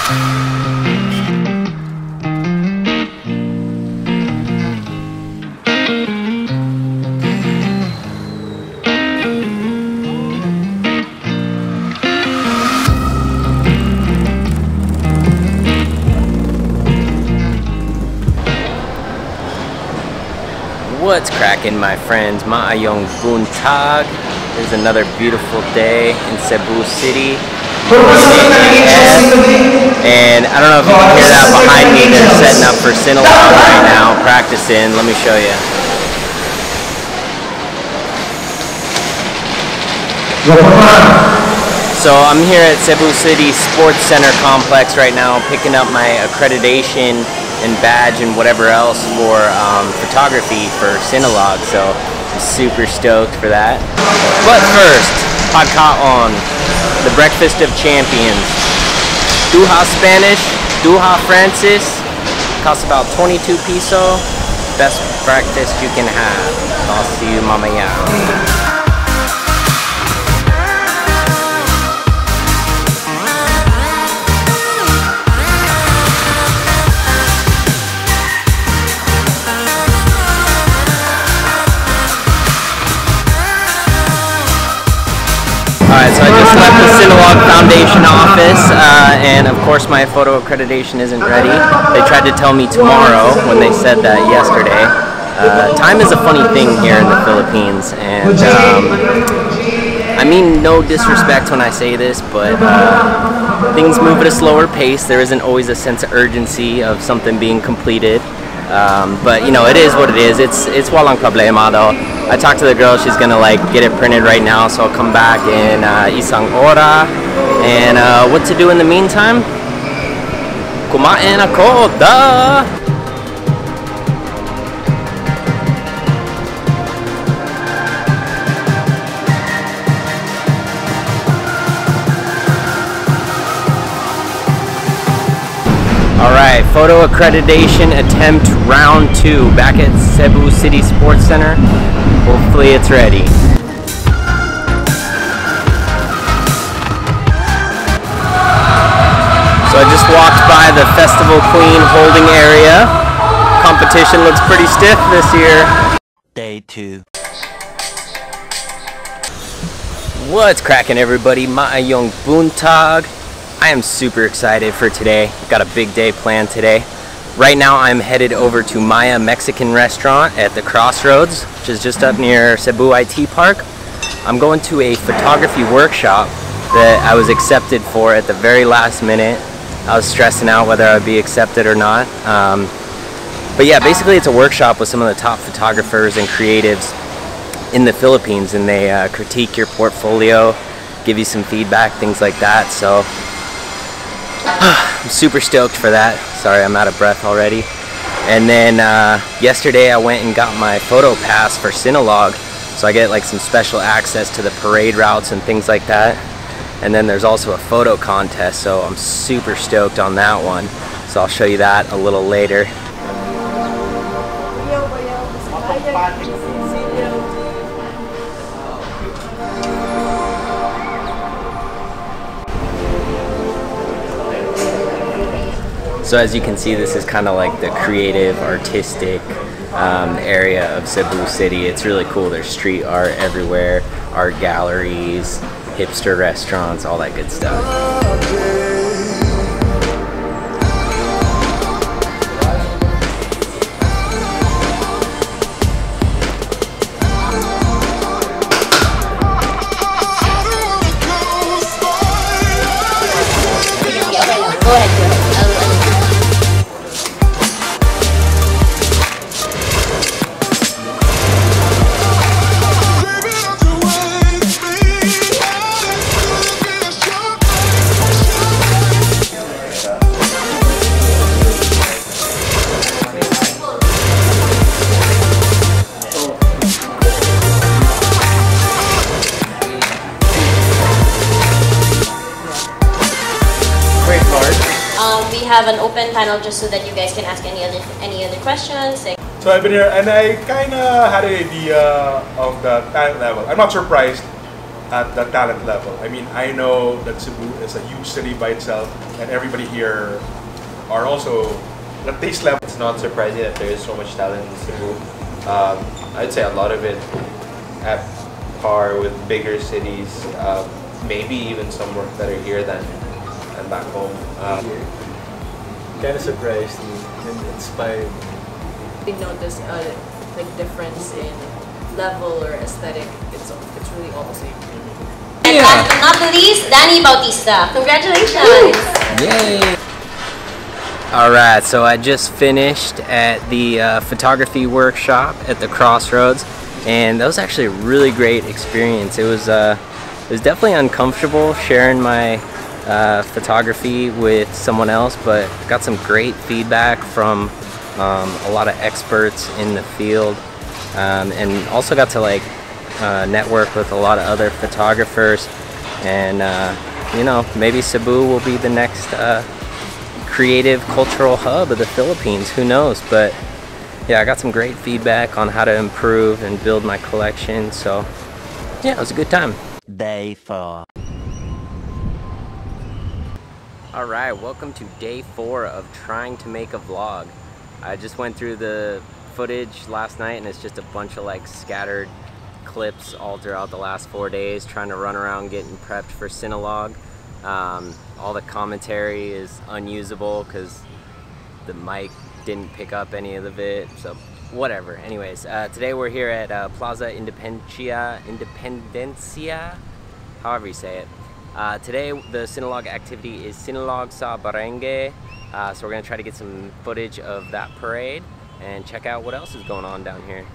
What's cracking, my friends? Maayong buntag. There's another beautiful day in Cebu City. And I don't know if you can hear that behind me. They're setting up for Sinulog right now, practicing. Let me show you. So I'm here at Cebu City Sports Center Complex right now, picking up my accreditation and badge and whatever else for photography for Sinulog, so I'm super stoked for that. But first, pagkaon, the breakfast of champions. Duha Spanish, Duha Francis, costs about 22 piso. Best breakfast you can have. I'll see you mamaya. Alright, so I just left the Sinulog Foundation office, and of course my photo accreditation isn't ready. They tried to tell me tomorrow when they said that yesterday. Time is a funny thing here in the Philippines, and I mean no disrespect when I say this, but things move at a slower pace. There isn't always a sense of urgency of something being completed. But you know, it is what it is. It's walang problema though. I talked to the girl, she's gonna like get it printed right now, so I'll come back in isang ora. And what to do in the meantime? Kumain ako, duh! Alright, photo accreditation attempt round 2 back at Cebu City Sports Center. Hopefully it's ready. So I just walked by the Festival Queen holding area. Competition looks pretty stiff this year. Day 2. What's cracking, everybody? Maayong buntag. I am super excited for today. Got a big day planned today. Right now I'm headed over to Maya Mexican restaurant at the Crossroads, which is just up near Cebu IT Park. I'm going to a photography workshop that I was accepted for at the very last minute. I was stressing out whether I'd be accepted or not. But yeah, basically it's a workshop with some of the top photographers and creatives in the Philippines, and they critique your portfolio, give you some feedback, things like that. So I'm super stoked for that. Sorry, I'm out of breath already. And then yesterday I went and got my photo pass for Sinulog, so I get like some special access to the parade routes and things like that. And then there's also a photo contest, so I'm super stoked on that one. So I'll show you that a little later. So as you can see, this is kind of like the creative, artistic area of Cebu City. It's really cool. There's street art everywhere, art galleries, hipster restaurants, all that good stuff. Go ahead. We have an open panel just so that you guys can ask any other questions. So I've been here and I kind of had an idea of the talent level. I'm not surprised at the talent level. I mean, I know that Cebu is a huge city by itself, and everybody here are also the taste level. It's not surprising that there is so much talent in Cebu. I'd say a lot of it at par with bigger cities, maybe even some work better here than back home. Kind of surprised and inspired. We notice like difference in level or aesthetic. It's really all the same. And last but not the least, Danny Bautista. Congratulations! Yay! Alright, so I just finished at the photography workshop at the Crossroads, and that was actually a really great experience. It was definitely uncomfortable sharing my photography with someone else, but got some great feedback from a lot of experts in the field, and also got to like network with a lot of other photographers, and you know, maybe Cebu will be the next creative cultural hub of the Philippines, who knows. But yeah, I got some great feedback on how to improve and build my collection, so yeah, it was a good time. Day 4. Alright, welcome to day 4 of trying to make a vlog. I just went through the footage last night, and it's just a bunch of like scattered clips all throughout the last 4 days, trying to run around getting prepped for Sinulog. All the commentary is unusable because the mic didn't pick up any of it, so whatever. Anyways, today we're here at Plaza Independencia, however you say it. Today the Sinulog activity is Sinulog sa Barangay, so we're going to try to get some footage of that parade and check out what else is going on down here.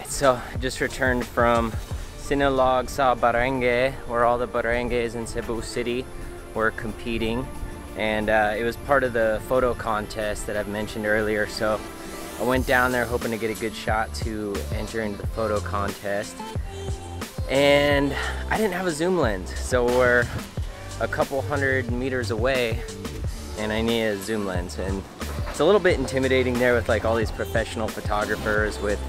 So just returned from Sinulog sa Barangay, where all the barangays in Cebu City were competing, and it was part of the photo contest that I've mentioned earlier. So I went down there hoping to get a good shot to enter into the photo contest, and I didn't have a zoom lens, so we're a couple hundred meters away and I need a zoom lens, and it's a little bit intimidating there with like all these professional photographers with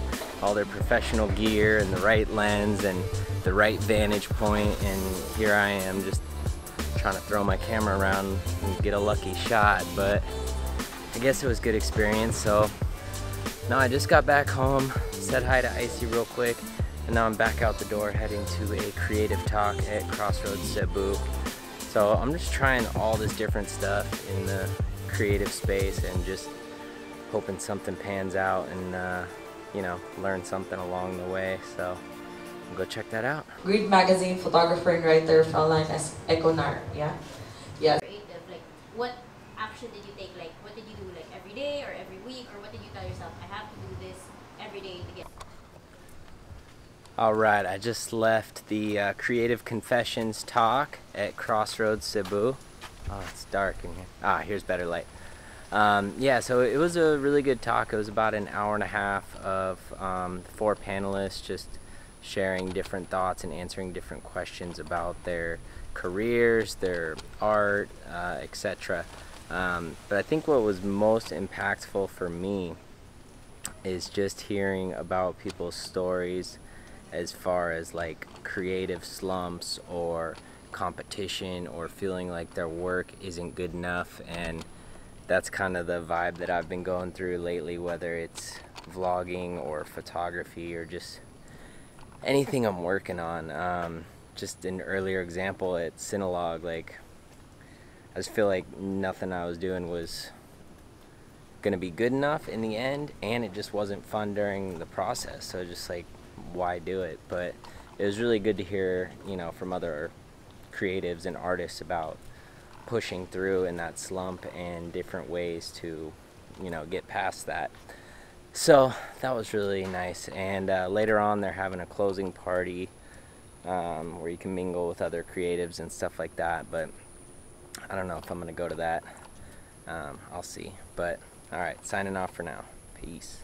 all their professional gear and the right lens and the right vantage point, and here I am just trying to throw my camera around and get a lucky shot. But I guess it was a good experience. So now I just got back home, said hi to Icy real quick, and now I'm back out the door heading to a creative talk at Crossroads Cebu. So I'm just trying all this different stuff in the creative space and just hoping something pans out and you know, learn something along the way. So we'll go check that out. Great magazine photographer and writer fell line as Econar. Yeah. Yeah. Creative, like what action did you take? Like what did you do, like every day or every week, or what did you tell yourself, I have to do this every day to get? Alright, I just left the Creative Confessions talk at Crossroads Cebu. Oh, it's dark in here. Ah, here's better light. Yeah, so it was a really good talk. It was about an hour and a half of 4 panelists just sharing different thoughts and answering different questions about their careers, their art, etc. But I think what was most impactful for me is just hearing about people's stories as far as like creative slumps or competition or feeling like their work isn't good enough. And that's kind of the vibe that I've been going through lately, whether it's vlogging or photography or just anything I'm working on. Just an earlier example at Sinulog, like I just feel like nothing I was doing was gonna be good enough in the end, and it just wasn't fun during the process. So just like, why do it? But it was really good to hear, you know, from other creatives and artists about pushing through in that slump and different ways to, you know, get past that. So that was really nice. And later on they're having a closing party where you can mingle with other creatives and stuff like that, but I don't know if I'm gonna go to that. I'll see. But all right, signing off for now. Peace.